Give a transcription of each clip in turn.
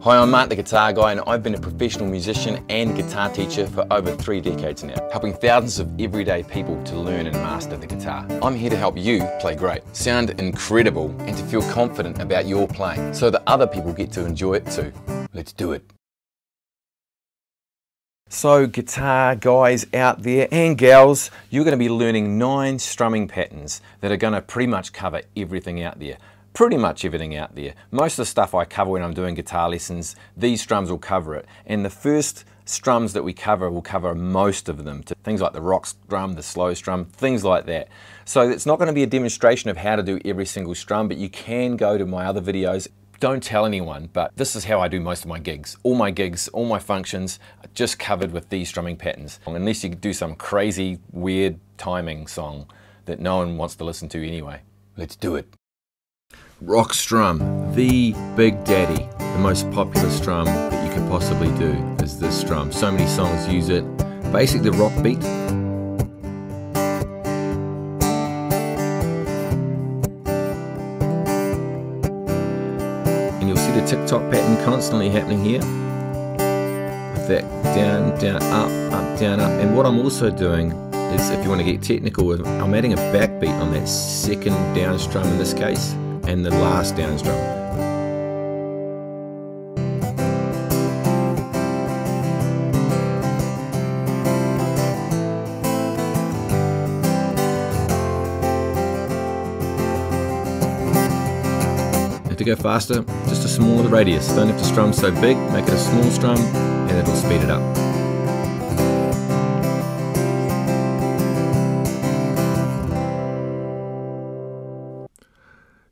Hi, I'm Mark the Guitar Guy, and I've been a professional musician and guitar teacher for over 3 decades now, helping thousands of everyday people to learn and master the guitar. I'm here to help you play great, sound incredible, and to feel confident about your playing, so that other people get to enjoy it too. Let's do it. So guitar guys out there and gals, you're going to be learning 9 strumming patterns that are going to pretty much cover everything out there. Pretty much everything out there. Most of the stuff I cover when I'm doing guitar lessons, these strums will cover it. And the first strums that we cover will cover most of them. Things like the rock strum, the slow strum, things like that. So it's not going to be a demonstration of how to do every single strum, but you can go to my other videos. Don't tell anyone, but this is how I do most of my gigs. All my functions are just covered with these strumming patterns. Unless you do some crazy, weird timing song that no one wants to listen to anyway. Let's do it. Rock strum, the big daddy, the most popular strum that you could possibly do is this strum. So many songs use it. Basically the rock beat. And you'll see the tick-tock pattern constantly happening here. With that down, down, up, down, up. And what I'm also doing is, if you want to get technical, I'm adding a backbeat on that second down strum in this case, and the last down strum. If to go faster, just a smaller radius. Don't have to strum so big, make it a small strum and it'll speed it up.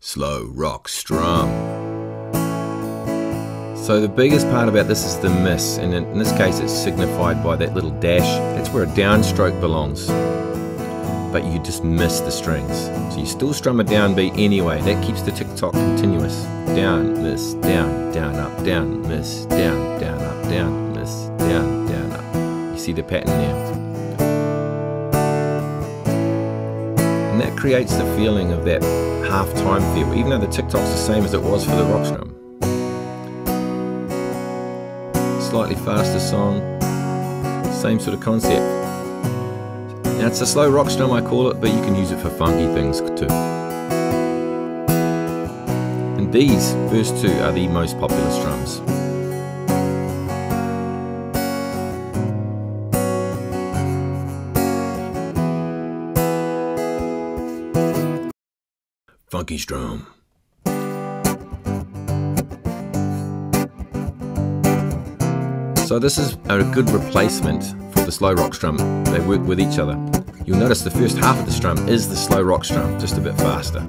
Slow rock strum. So the biggest part about this is the miss, and in this case it's signified by that little dash. That's where a downstroke belongs, but you just miss the strings. So you still strum a downbeat anyway. That keeps the tick-tock continuous. Down, miss, down, down, up, down, miss, down, down, up, down, miss, down, down, up. You see the pattern there. And that creates the feeling of that half-time feel, even though the tick-tock's the same as it was for the rock strum. Slightly faster song, same sort of concept. Now it's a slow rock strum I call it, but you can use it for funky things too. And these first two are the most popular strums. Funky strum. So this is a good replacement for the slow rock strum. They work with each other. You'll notice the first half of the strum is the slow rock strum, just a bit faster.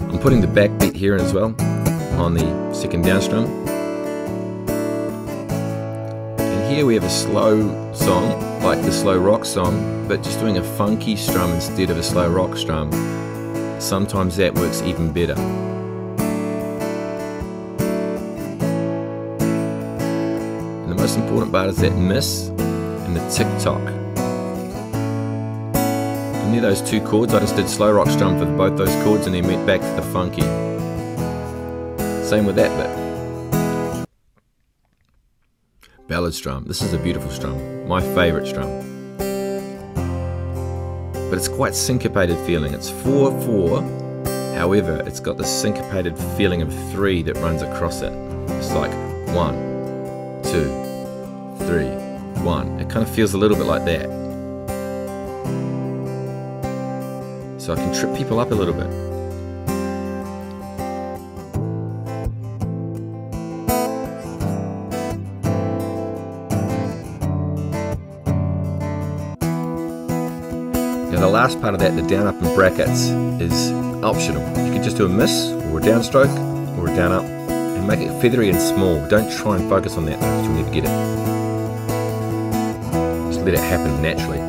I'm putting the backbeat here as well on the second down strum. Here we have a slow song, like the slow rock song, but just doing a funky strum instead of a slow rock strum. Sometimes that works even better. And the most important part is that miss and the tick-tock. And near those 2 chords, I just did slow rock strum for both those chords and then went back to the funky. Same with that bit. Ballad Strum. This is a beautiful strum, my favourite strum. But it's quite syncopated feeling. It's 4/4, however, it's got the syncopated feeling of 3 that runs across it. It's like 1, 2, 3, 1. It kind of feels a little bit like that. So I can trip people up a little bit. Now the last part of that, the down up in brackets, is optional. You can just do a miss, or a downstroke, or a down up, and make it feathery and small. Don't try and focus on that though, because you'll never get it. Just let it happen naturally.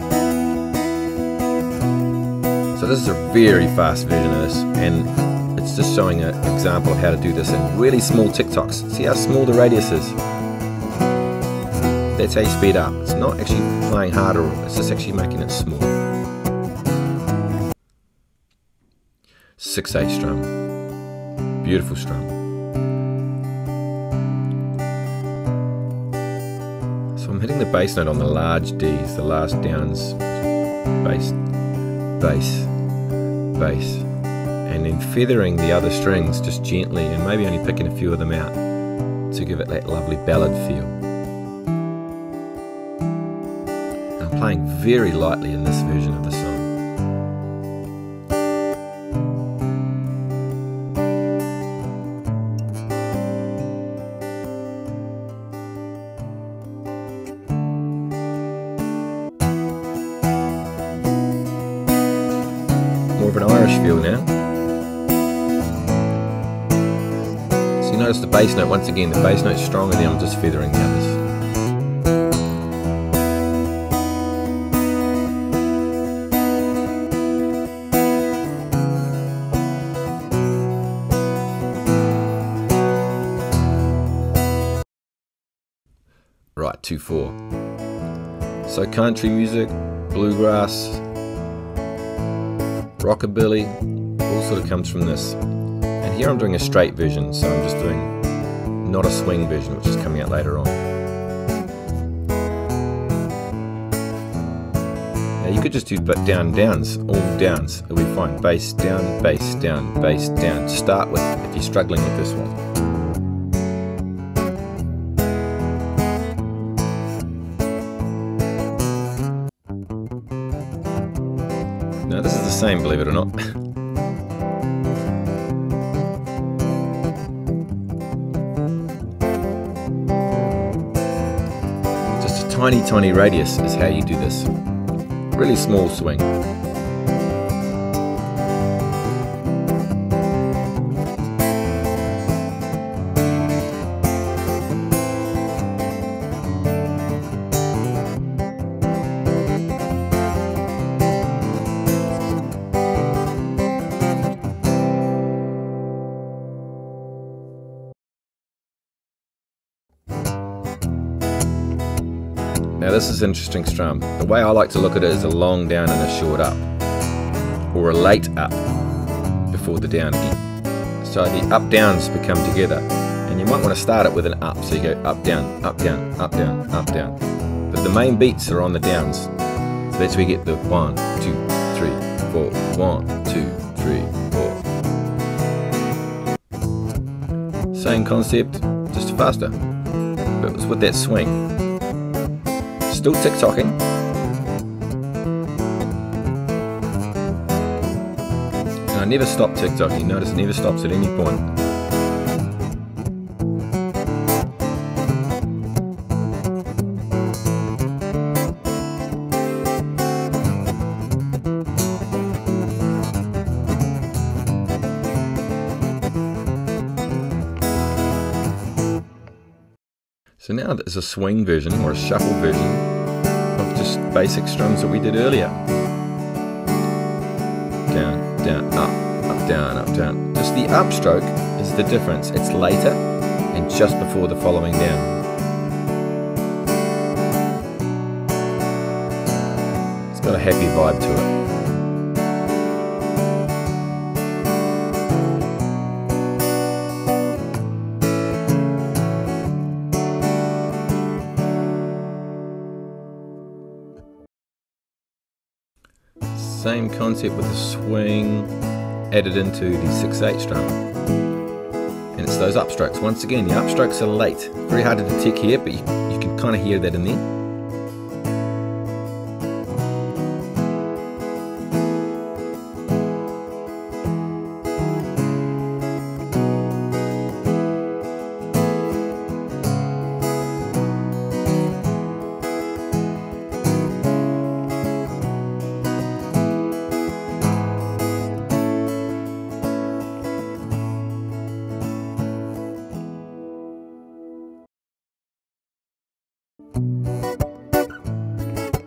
So this is a very fast version of this, and it's just showing an example of how to do this in really small tick-tocks. See how small the radius is? That's how you speed up. It's not actually playing harder, it's just actually making it small. 6/8 strum. Beautiful strum. So I'm hitting the bass note on the large Ds, the last downs, bass, bass, bass, and then feathering the other strings just gently, and maybe only picking a few of them out to give it that lovely ballad feel. And I'm playing very lightly in this version of the song. More of an Irish feel now. So you notice the bass note, once again, the bass note's strong, and then I'm just feathering the others. Right, 2/4. So country music, bluegrass, rockabilly, all sort of comes from this. And here I'm doing a straight version, so I'm just doing not a swing version, which is coming out later on. Now you could just do down downs, all downs, it'll be fine. Bass down, bass down, bass down to start with if you're struggling with this one. Now this is the same, believe it or not. Just a tiny, tiny radius is how you do this. Really small swing. Now this is an interesting strum. The way I like to look at it is a long down and a short up, or a late up before the down beat. So the up downs become together, and you might want to start it with an up, so you go up down, up down, up down, up down. But the main beats are on the downs, so that's where you get the 1, 2, 3, 4, 1, 2, 3, 4. Same concept, just faster, but it's with that swing. Still tick-tocking. And I never stop tick-tocking. Notice it never stops at any point. So now there's a swing version or a shuffle version of just basic strums that we did earlier. Down, down, up, down, up, down. Just the upstroke is the difference. It's later and just before the following down. It's got a happy vibe to it. Same concept with the swing added into the 6/8 strum. And it's those upstrokes. Once again, the upstrokes are late. Very hard to detect here, but you can kind of hear that in there.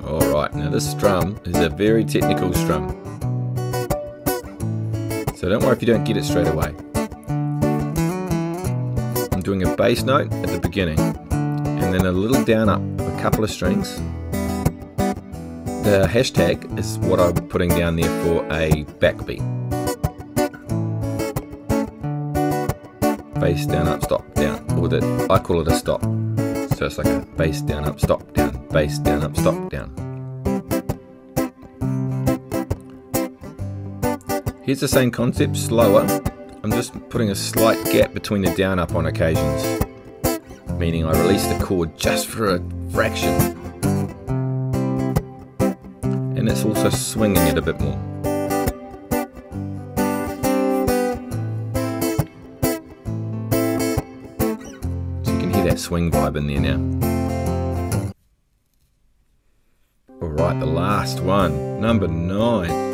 Alright, now this strum is a very technical strum, so don't worry if you don't get it straight away. I'm doing a bass note at the beginning, and then a little down up, a couple of strings. The hashtag is what I'm putting down there for a backbeat. Bass, down, up, stop, down. Or I call it a stop. So it's like a bass, down, up, stop, down. Bass, down, up, stop, down. Here's the same concept, slower. I'm just putting a slight gap between the down up on occasions, meaning I release the chord just for a fraction, and it's also swinging it a bit more. So you can hear that swing vibe in there now. Alright, the last one, number 9.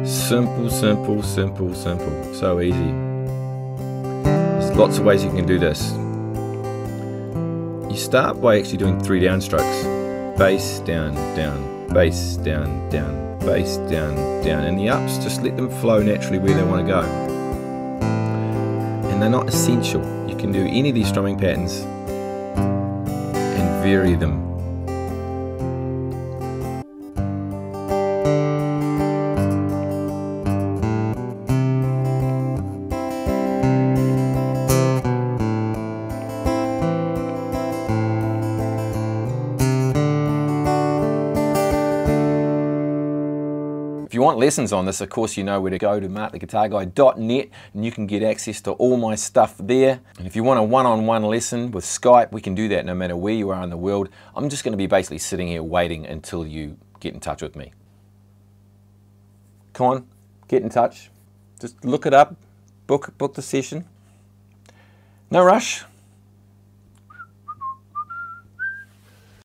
Simple, simple, simple, simple. So easy. There's lots of ways you can do this. You start by actually doing 3 downstrokes. Bass, down, down, bass, down, down, bass, down, down. And the ups, just let them flow naturally where they want to go. And they're not essential. You can do any of these strumming patterns and vary them. If you want lessons on this, of course you know where to go, to marktheguitarguy.net, and you can get access to all my stuff there. And if you want a one-on-one lesson with Skype, we can do that no matter where you are in the world. I'm just going to be basically sitting here waiting until you get in touch with me. Come on, get in touch. Just look it up, book the session. No rush.